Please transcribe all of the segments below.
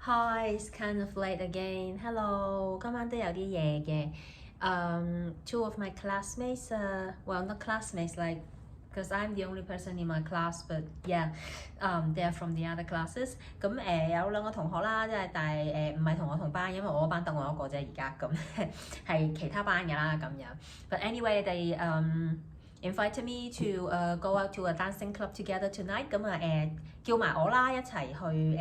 Hi, it's kind of late again. Hello，今晚都有啲夜嘅。Two of my classmates, well, not classmates, like, because I'm the only person in my class, but yeah, they're from the other classes. 咁有兩個同學啦，但係唔係同我同班，因為我班得我一個啫，而家咁係其他班㗎啦咁樣。But anyway，they invited me to go out to a dancing club together tonight。咁叫埋我啦，一齊去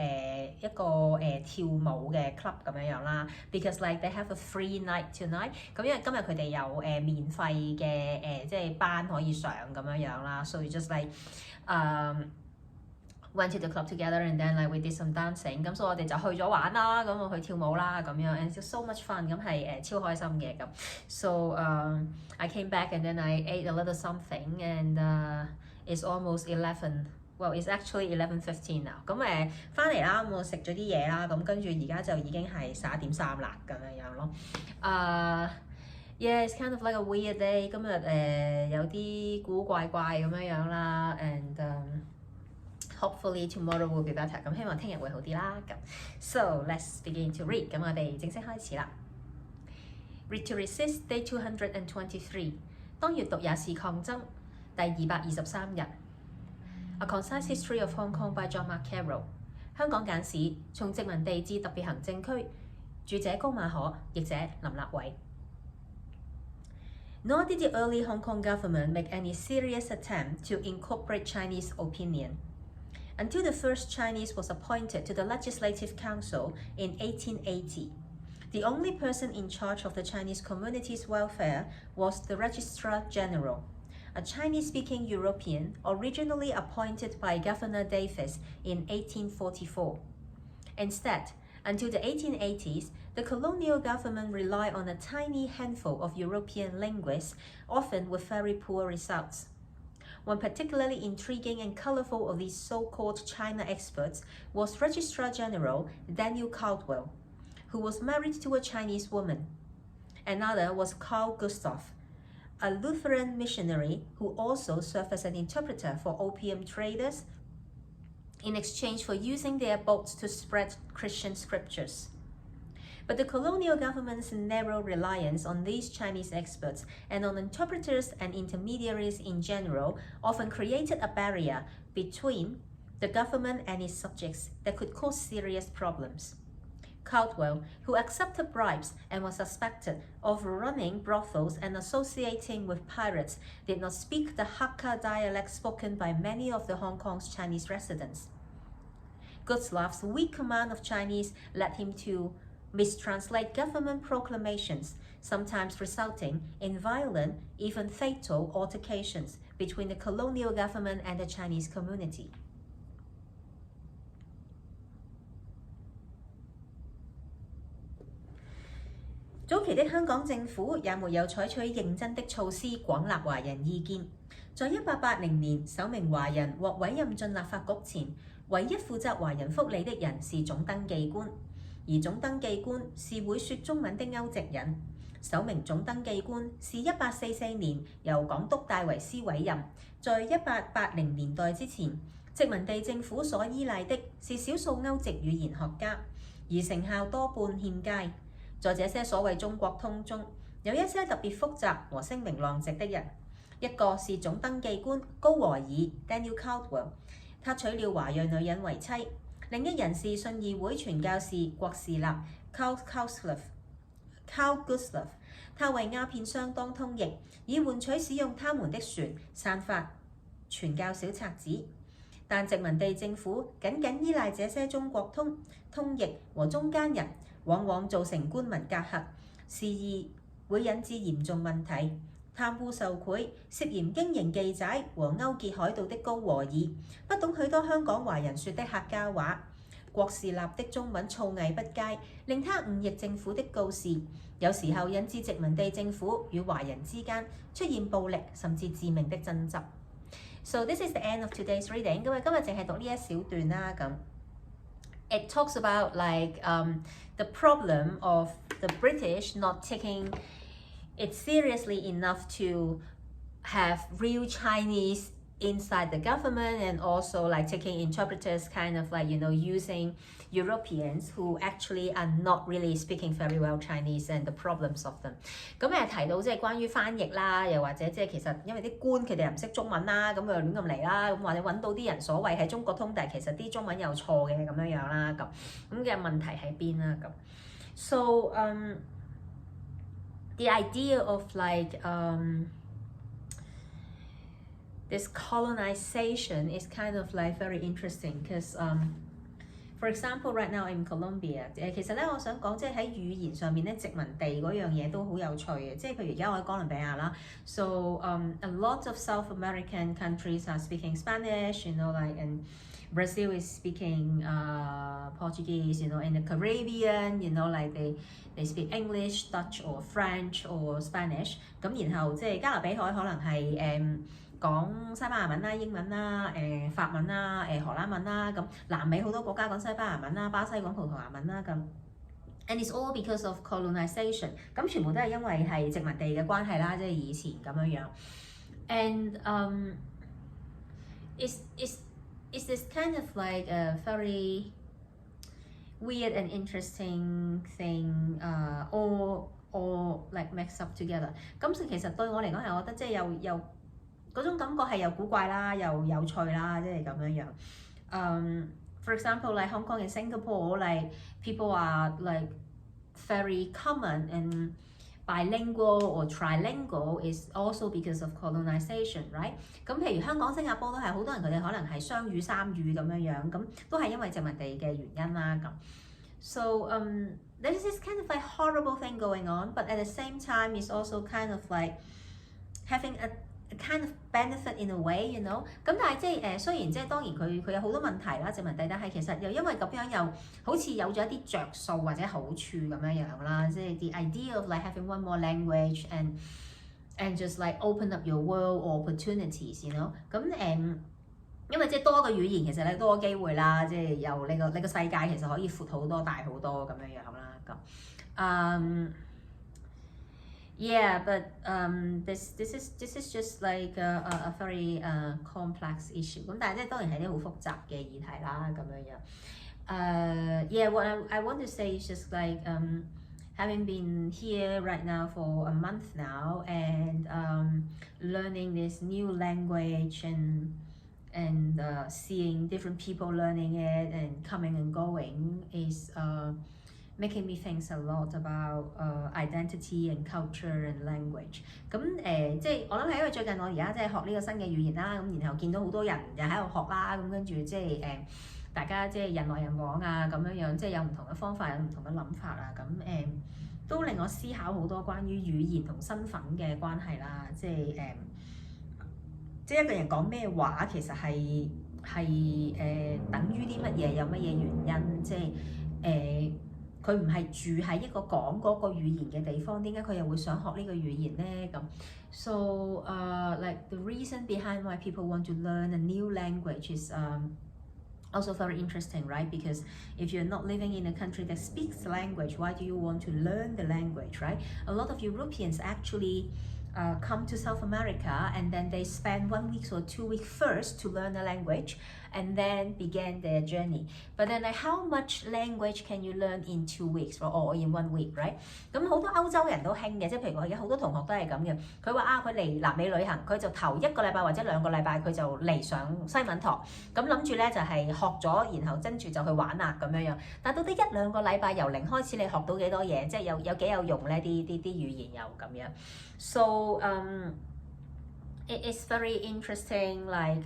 一個跳舞嘅 club 咁樣啦。Because like they have a free night tonight。咁因為今日佢哋有免費嘅即係班可以上咁樣啦。So we just like went to the club together and then like we did some dancing。咁所以我哋就去咗玩啦，咁我去跳舞啦咁樣 ，and it's so much fun。咁係超開心嘅咁。So I came back and then I ate a little something and it's almost 11。Well, it's actually 11:15 now。咁翻嚟啦，我食咗啲嘢啦，咁跟住而家就已經係11:3啦，咁樣咯。Yeah, it's kind of like a weird day。今日有啲古怪怪咁樣啦 ，and hopefully tomorrow will be better。咁希望聽日會好啲啦。咁 So let's begin to read。咁我哋正式開始啦。Read to Resist Day 223。當閱讀也是抗爭，第223日。A Concise History of Hong Kong by John Mark Carroll。香港簡史從殖民地至特別行政區，著者高馬可，譯者林立偉。Nor did the early Hong Kong government make any serious attempt to incorporate Chinese opinion. Until the first Chinese was appointed to the Legislative Council in 1880, the only person in charge of the Chinese community's welfare was the Registrar General, a Chinese-speaking European originally appointed by Governor Davis in 1844. Instead, until the 1880s, the colonial government relied on a tiny handful of European linguists, often with very poor results. One particularly intriguing and colorful of these so-called China experts was Registrar General Daniel Caldwell, who was married to a Chinese woman. Another was Carl Gustav, a Lutheran missionary who also served as an interpreter for opium traders in exchange for using their boats to spread Christian scriptures. But the colonial government's narrow reliance on these Chinese experts and on interpreters and intermediaries in general often created a barrier between the government and its subjects that could cause serious problems. Caldwell, who accepted bribes and was suspected of running brothels and associating with pirates, did not speak the Hakka dialect spoken by many of the Hong Kong's Chinese residents. Gustav's weak command of Chinese led him to mistranslate government proclamations, sometimes resulting in violent, even fatal altercations between the colonial government and the Chinese community. 早期的香港政府也沒有採取認真的措施廣納華人意見。在1880年，首名華人獲委任進立法局前，唯一負責華人福利的人是總登記官，而總登記官是會說中文的歐籍人。首名總登記官是1844年由港督戴維斯委任。在1880年代之前，殖民地政府所依賴的是少數歐籍語言學家，而成效多半欠佳。在這些所謂中國通中，有一些特別複雜和聲名狼藉的人。一個是總登記官高和爾 Daniel Caldwell， 他娶了華裔女人為妻；另一人是信義會傳教士郭士立 Carl Gustav， 他為鴉片相當通譯，以換取使用他們的船散發傳教小冊子。但殖民地政府僅依賴這些中國通譯和中間人，往往造成官民隔閡，時而會引致嚴重問題。貪污受賄、涉嫌經營記載和勾結海盜的高和爾，不懂許多香港華人說的客家話。郭士立的中文造詣不佳，令他誤譯政府的告示，有時候引致殖民地政府與華人之間出現暴力甚至致命的爭執。So this is the end of today's reading。咁今日淨係讀呢一小段啦。咁 It talks about like the problem of the British not taking it seriously enough to have real Chinese inside the government, and also like taking interpreters, kind of like using Europeans who actually are not really speaking very well Chinese and the problems of them。咁提到即係關於翻譯啦，又或者即係其實因為啲官佢哋又唔識中文啦，咁又亂咁嚟啦，咁或者揾到啲人所謂係中國通，但係其實啲中文又錯嘅咁樣啦，咁嘅問題喺邊啦咁。So the idea of like this colonization is kind of like very interesting because for example right now in Colombia 其實咧我想講即係喺語言上面咧殖民地嗰樣嘢都好有趣嘅，即係譬如而家我喺哥倫比亞啦 so a lot of South American countries are speaking Spanish, like and Brazil is speaking Portuguese, in the Caribbean, like they speak English, Dutch or French or Spanish。咁然後即係加勒比海可能係講西班牙文啦、英文啦、法文啦、荷蘭文啦，咁南美好多國家講西班牙文啦、巴西講葡萄牙文啦咁。And it's all because of colonization。咁全部都係因為係殖民地嘅關係啦，即係以前咁樣樣。And it's this kind of like a very weird and interesting thing, all like mixed up together。咁其實對我嚟講係，我覺得即係又嗰種感覺係又古怪啦，又有趣啦，即係咁樣樣。For example, like Hong Kong and Singapore, like people are like very common and bilingual or trilingual is also because of colonization, right? 咁譬如香港、新加坡都係好多人佢哋可能係雙語、三語咁樣樣，咁都係因為殖民地嘅原因啦咁。So there's this kind of like horrible thing going on, but at the same time, it's also kind of like having a kind of benefit in a way, 咁但係即係雖然即係當然佢有好多問題啦，殖民地，但係其實又因為咁樣又好似有咗一啲着數或者好處咁樣樣啦，即係 the idea of like having one more language and just like open up your world opportunities, 咁因為即係多個語言其實咧多個機會啦，即係由你個世界其實可以闊好多大好多咁樣樣啦咁。Yeah, but this is just like a very complex issue。咁但係即係當然係啲好複雜嘅議題啦咁樣樣。Yeah, what I want to say is just like having been here right now for a month now and learning this new language and seeing different people learning it and coming and going is making me think a lot about identity and culture and language。咁即係我諗係因為最近我而家即係學呢個新嘅語言啦，咁然後見到好多人又喺度學啦，咁跟住即係大家即係人來人往啊咁樣樣，即係有唔同嘅方法，有唔同嘅諗法啊，咁都令我思考好多關於語言同身份嘅關係啦，即係一個人講咩話其實係等於啲乜嘢，有乜嘢原因，即係佢唔係住喺一個講嗰個語言嘅地方，點解佢又會想學呢個語言咧？咁 So like the reason behind why people want to learn a new language is also very interesting, right? Because if you're not living in a country that speaks the language, why do you want to learn the language, right? A lot of Europeans actually come to South America and then they spend 1 week or 2 weeks first to learn the language and then began their journey. But then like how much language can you learn in 2 weeks or in 1 week, right? 咁好多歐洲人都興嘅，即係譬如我而家好多同學都係咁嘅。佢話佢嚟南美旅行，佢就頭1個禮拜或者2個禮拜佢就嚟上西文堂，咁諗住咧就係學咗，然後跟住就去玩啦咁樣樣。但到底1、2個禮拜由零開始，你學到幾多嘢？即係有幾有用咧？啲語言又咁樣。So it is very interesting, like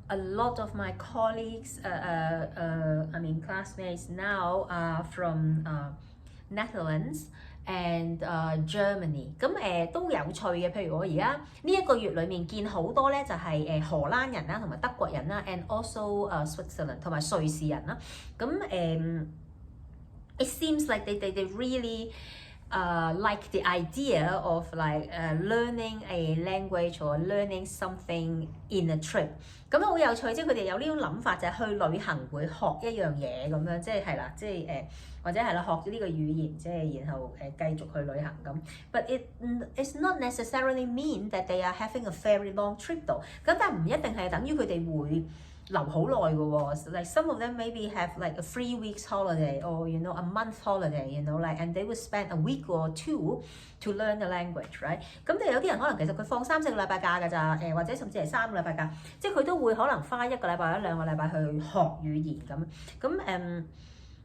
a lot of my colleagues, I mean classmates now are from Netherlands and Germany。咁都有趣嘅，譬如我而家呢1個月裡面見好多咧，就係荷蘭人啦，同埋德國人啦 ，and also Switzerland 同埋瑞士人啦。咁it seems like they really like the idea of like learning a language or learning something in a trip。咁好有趣，即係佢哋有呢種諗法，就係去旅行會學一樣嘢咁樣，即係係啦，即係或者係啦，學咗呢個語言，即係然後繼續去旅行咁。But it's not necessarily mean that they are having a very long trip 度。咁但係唔一定係等於佢哋會留好耐嘅喎。Like some of them maybe have like a 3 weeks holiday or you know a month holiday, you know like and they will spend a week or 2 to learn the language, right？ 咁有啲人可能其實佢放3、4個禮拜假㗎咋，或者甚至係3個禮拜假，即係佢都會可能花1個禮拜或者2個禮拜去學語言咁。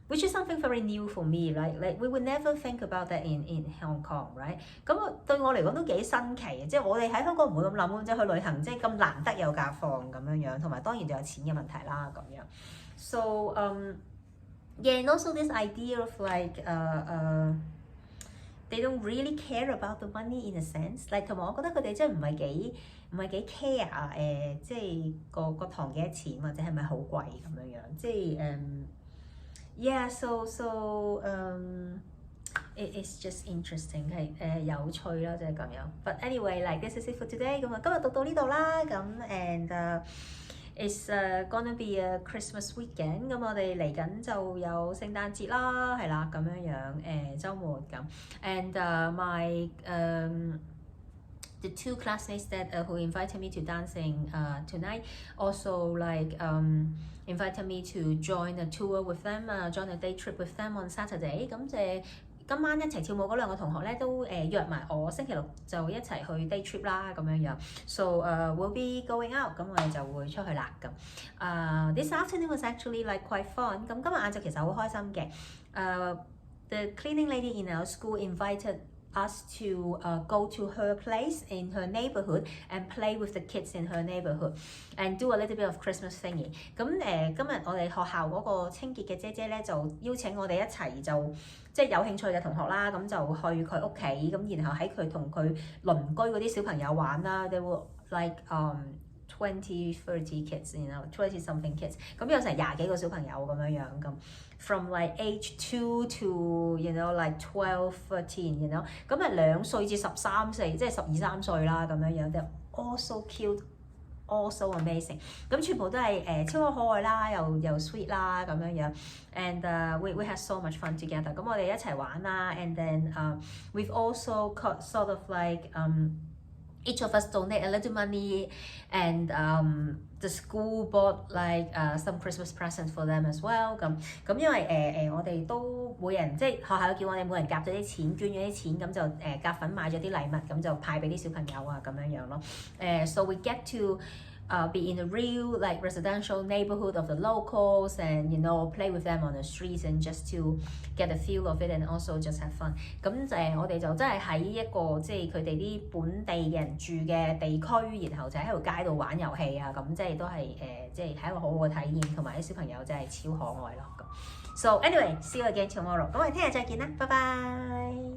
Which is something very new for me, right? Like we would never think about that in Hong Kong, right? 咁對我嚟講都幾新奇嘅，即係我哋喺香港唔會咁諗，即係去旅行即係咁難得有假放咁樣，同埋當然就有錢嘅問題啦咁樣。So yeah, and also this idea of like they don't really care about the money in a sense. Like 同埋我覺得佢哋真係唔係幾 care 即係個堂幾多錢或者係咪好貴咁樣，即係Yeah, so it is just interesting 係有趣啦，即係咁樣。But anyway, like this is it for today。咁今日讀到呢度啦，咁 and it's gonna be a Christmas weekend。咁我哋嚟緊就有聖誕節啦，係啦咁樣週末咁。And my the 2 classmates that who invited me to dancing tonight also like invited me to join a tour with them, join a day trip with them on Saturday。咁今晚一齊跳舞嗰2個同學咧都約埋我星期6就一齊去 day trip 啦咁樣。So we'll be going out， 咁我哋就會出去啦咁。This afternoon was actually like quite fun。咁今日晏晝其實好開心嘅。The cleaning lady in our school invited us to go to her place in her neighborhood and play with the kids in her neighborhood and do a little bit of Christmas thingy。咁今日我哋學校嗰個清潔嘅姐姐咧就邀請我哋一齊就即係有興趣嘅同學啦，咁就去佢屋企，咁然後喺佢同佢鄰居嗰啲小朋友玩啦。They were like 20-30 kids, you know, 20 something kids。咁有成20幾個小朋友咁樣咁。From like age 2 to you know like 12-13, you know。咁2歲至13歲，即係12、13歲啦咁樣。They're all so cute, all so amazing。咁全部都係超可愛啦，又 sweet 啦咁樣。And we had so much fun together。咁我哋一齊玩啦。And then we've also got sort of like each of us donate a little money, and the school bought like some Christmas presents for them as well。咁因為我哋都每人即係學校叫我哋每人夾咗啲錢，捐咗啲錢，咁就夾份買咗啲禮物，咁就派俾啲小朋友啊咁樣咯。So we get to be in a real like residential neighborhood of the locals and you know play with them on the streets and just to get a feel of it and also just have fun。咁我哋就真係喺一個即係佢哋啲本地嘅人住嘅地區，然後就喺條街度玩遊戲啊，咁即係都係即係一個好好嘅體驗，同埋啲小朋友真係超可愛咯。So anyway, see you again tomorrow。咁我哋聽日再見啦，拜拜。